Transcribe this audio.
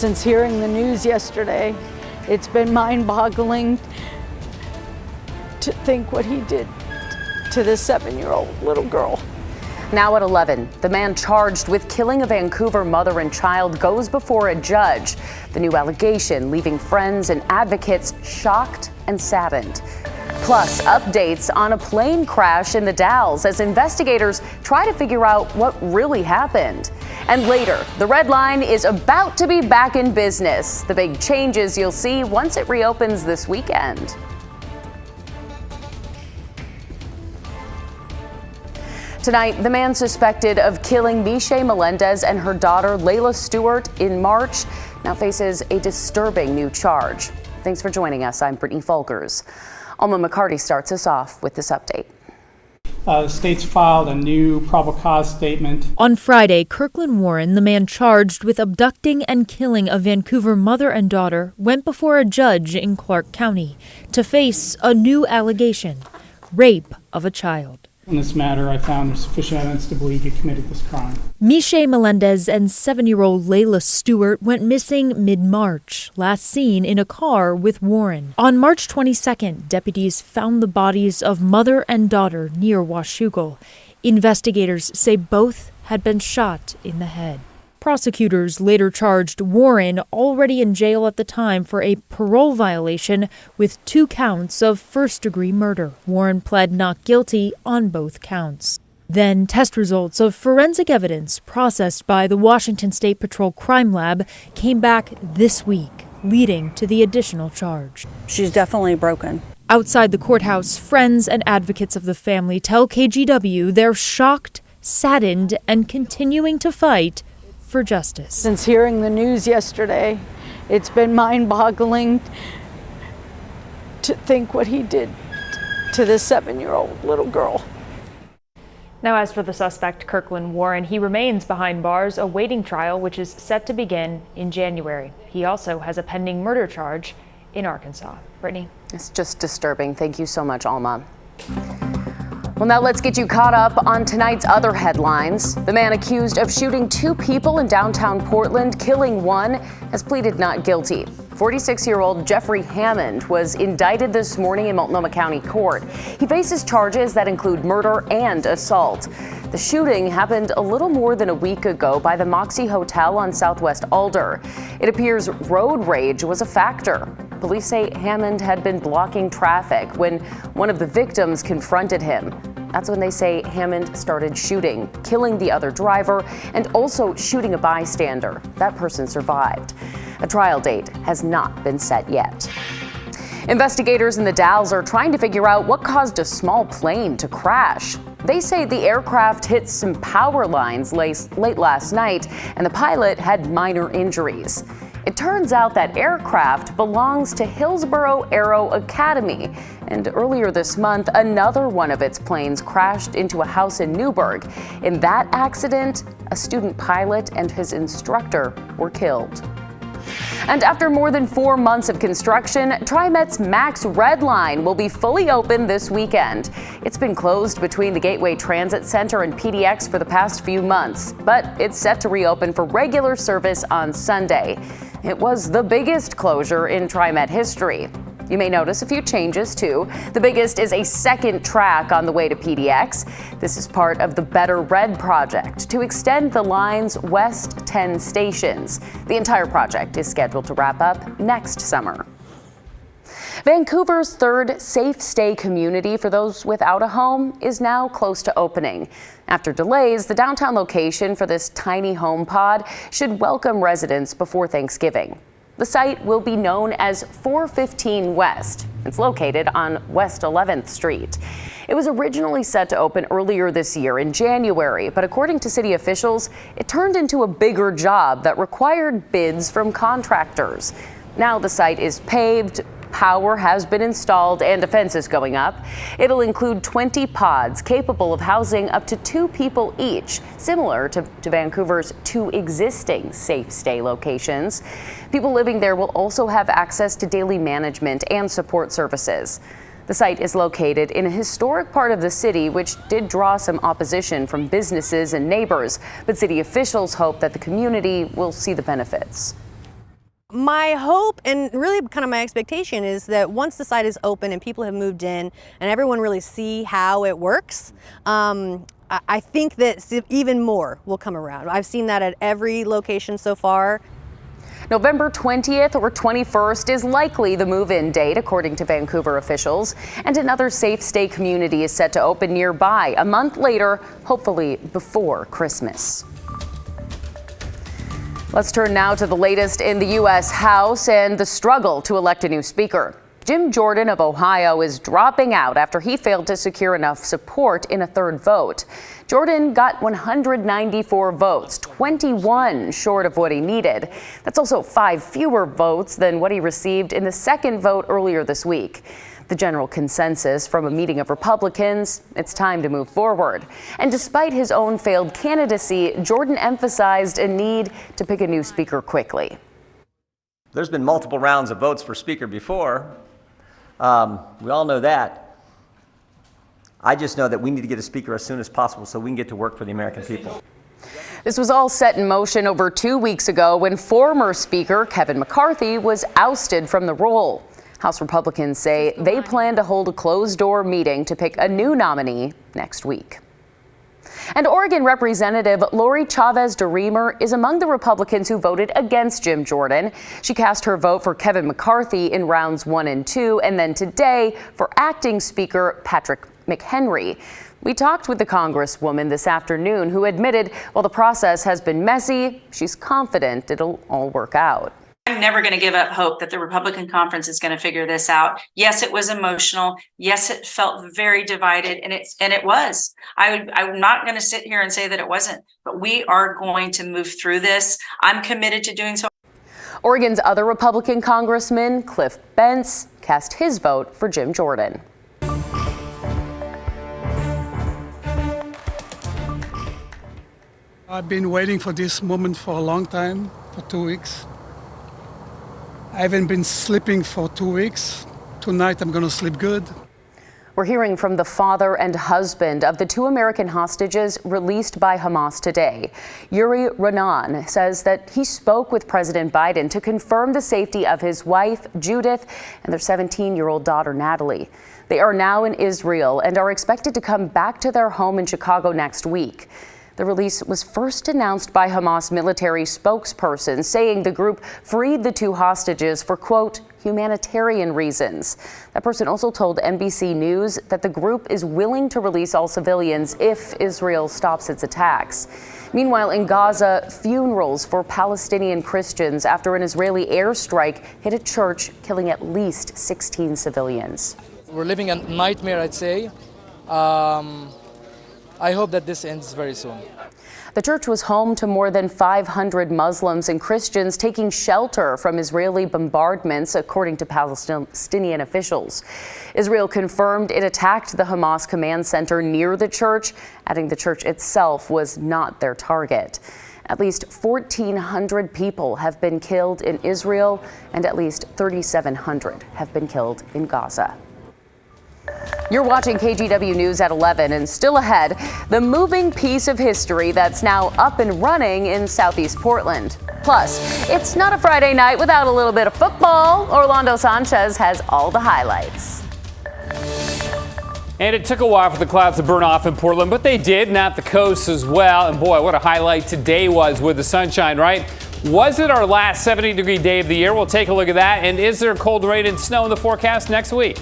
Since hearing the news yesterday, it's been mind-boggling to think what he did to this 7-year-old little girl. Now at 11, the man charged with killing a Vancouver mother and child goes before a judge. The new allegation leaving friends and advocates shocked and saddened. Plus, updates on a plane crash in the Dalles as investigators try to figure out what really happened. And later, the Red Line is about to be back in business. The big changes you'll see once it reopens this weekend. Tonight, the man suspected of killing Michelle Melendez and her daughter Layla Stewart in March now faces a disturbing new charge. Thanks for joining us. I'm Brittany Folkers. Alma McCarty starts us off with this update. The state's filed a new probable cause statement. On Friday, Kirkland Warren, the man charged with abducting and killing a Vancouver mother and daughter, went before a judge in Clark County to face a new allegation: rape of a child. In this matter, I found there's sufficient evidence to believe he committed this crime. Michelle Melendez and 7-year-old Layla Stewart went missing mid-March, last seen in a car with Warren. On March 22nd, deputies found the bodies of mother and daughter near Washougal. Investigators say both had been shot in the head. Prosecutors later charged Warren, already in jail at the time, for a parole violation with 2 counts of first-degree murder. Warren pled not guilty on both counts. Then test results of forensic evidence processed by the Washington State Patrol Crime Lab came back this week, leading to the additional charge. She's definitely broken. Outside the courthouse, friends and advocates of the family tell KGW they're shocked, saddened, and continuing to fight for justice. Since hearing the news yesterday, it's been mind-boggling to think what he did to this 7-year-old little girl. Now, as for the suspect, Kirkland Warren, he remains behind bars awaiting trial, which is set to begin in January. He also has a pending murder charge in Arkansas. Brittany? It's just disturbing. Thank you so much, Alma. Well, now let's get you caught up on tonight's other headlines. The man accused of shooting 2 people in downtown Portland, killing one, has pleaded not guilty. 46-year-old Jeffrey Hammond was indicted this morning in Multnomah County Court. He faces charges that include murder and assault. The shooting happened a little more than a week ago by the Moxie Hotel on Southwest Alder. It appears road rage was a factor. Police say Hammond had been blocking traffic when one of the victims confronted him. That's when they say Hammond started shooting, killing the other driver, and also shooting a bystander. That person survived. A trial date has not been set yet. Investigators in the Dalles are trying to figure out what caused a small plane to crash. They say the aircraft hit some power lines late last night, and the pilot had minor injuries. It turns out that aircraft belongs to Hillsborough Aero Academy, and earlier this month, another one of its planes crashed into a house in Newburgh. In that accident, a student pilot and his instructor were killed. And after more than 4 months of construction, TriMet's Max Red Line will be fully open this weekend. It's been closed between the Gateway Transit Center and PDX for the past few months, but it's set to reopen for regular service on Sunday. It was the biggest closure in TriMet history. You may notice a few changes, too. The biggest is a second track on the way to PDX. This is part of the Better Red project to extend the line's west 10 stations. The entire project is scheduled to wrap up next summer. Vancouver's third safe stay community for those without a home is now close to opening. After delays, the downtown location for this tiny home pod should welcome residents before Thanksgiving. The site will be known as 415 West. It's located on West 11th Street. It was originally set to open earlier this year in January, but according to city officials, it turned into a bigger job that required bids from contractors. Now the site is paved, power has been installed, and a fence is going up. It'll include 20 pods capable of housing up to 2 people each, similar to Vancouver's 2 existing safe stay locations. People living there will also have access to daily management and support services. The site is located in a historic part of the city, which did draw some opposition from businesses and neighbors, but city officials hope that the community will see the benefits. My hope and really kind of my expectation is that once the site is open and people have moved in and everyone really see how it works, I think that even more will come around. I've seen that at every location so far. November 20th or 21st is likely the move-in date, according to Vancouver officials. And another safe stay community is set to open nearby a month later, hopefully before Christmas. Let's turn now to the latest in the U.S. House and the struggle to elect a new speaker. Jim Jordan of Ohio is dropping out after he failed to secure enough support in a third vote. Jordan got 194 votes, 21 short of what he needed. That's also 5 fewer votes than what he received in the second vote earlier this week. The general consensus from a meeting of Republicans, it's time to move forward. And despite his own failed candidacy, Jordan emphasized a need to pick a new speaker quickly. There's been multiple rounds of votes for speaker before. We all know that. I just know that we need to get a speaker as soon as possible so we can get to work for the American people. This was all set in motion over 2 weeks ago when former Speaker Kevin McCarthy was ousted from the role. House Republicans say they plan to hold a closed-door meeting to pick a new nominee next week. And Oregon Representative Lori Chavez DeRemer is among the Republicans who voted against Jim Jordan. She cast her vote for Kevin McCarthy in rounds 1 and 2, and then today for acting Speaker Patrick McHenry. We talked with the Congresswoman this afternoon, who admitted while the process has been messy, she's confident it'll all work out. I'm never going to give up hope that the Republican conference is going to figure this out. Yes, it was emotional. Yes, it felt very divided, and it was. I'm not going to sit here and say that it wasn't, but we are going to move through this. I'm committed to doing so. Oregon's other Republican Congressman, Cliff Bentz, cast his vote for Jim Jordan. I've been waiting for this moment for a long time, for 2 weeks. I haven't been sleeping for 2 weeks. Tonight I'm going to sleep good. We're hearing from the father and husband of the 2 American hostages released by Hamas today. Yuri Ronan says that he spoke with President Biden to confirm the safety of his wife, Judith, and their 17-year-old daughter, Natalie. They are now in Israel and are expected to come back to their home in Chicago next week. The release was first announced by Hamas military spokesperson, saying the group freed the 2 hostages for, quote, humanitarian reasons. That person also told NBC News that the group is willing to release all civilians if Israel stops its attacks. Meanwhile, in Gaza, funerals for Palestinian Christians after an Israeli airstrike hit a church, killing at least 16 civilians. We're living a nightmare, I'd say. I hope that this ends very soon. The church was home to more than 500 Muslims and Christians taking shelter from Israeli bombardments, according to Palestinian officials. Israel confirmed it attacked the Hamas command center near the church, adding the church itself was not their target. At least 1,400 people have been killed in Israel, and at least 3,700 have been killed in Gaza. You're watching KGW News at 11, and still ahead, the moving piece of history that's now up and running in Southeast Portland. Plus, it's not a Friday night without a little bit of football. Orlando Sanchez has all the highlights. And it took a while for the clouds to burn off in Portland, but they did, and at the coast as well. And boy, what a highlight today was with the sunshine, right? Was it our last 70-degree day of the year? We'll take a look at that. And is there cold rain and snow in the forecast next week?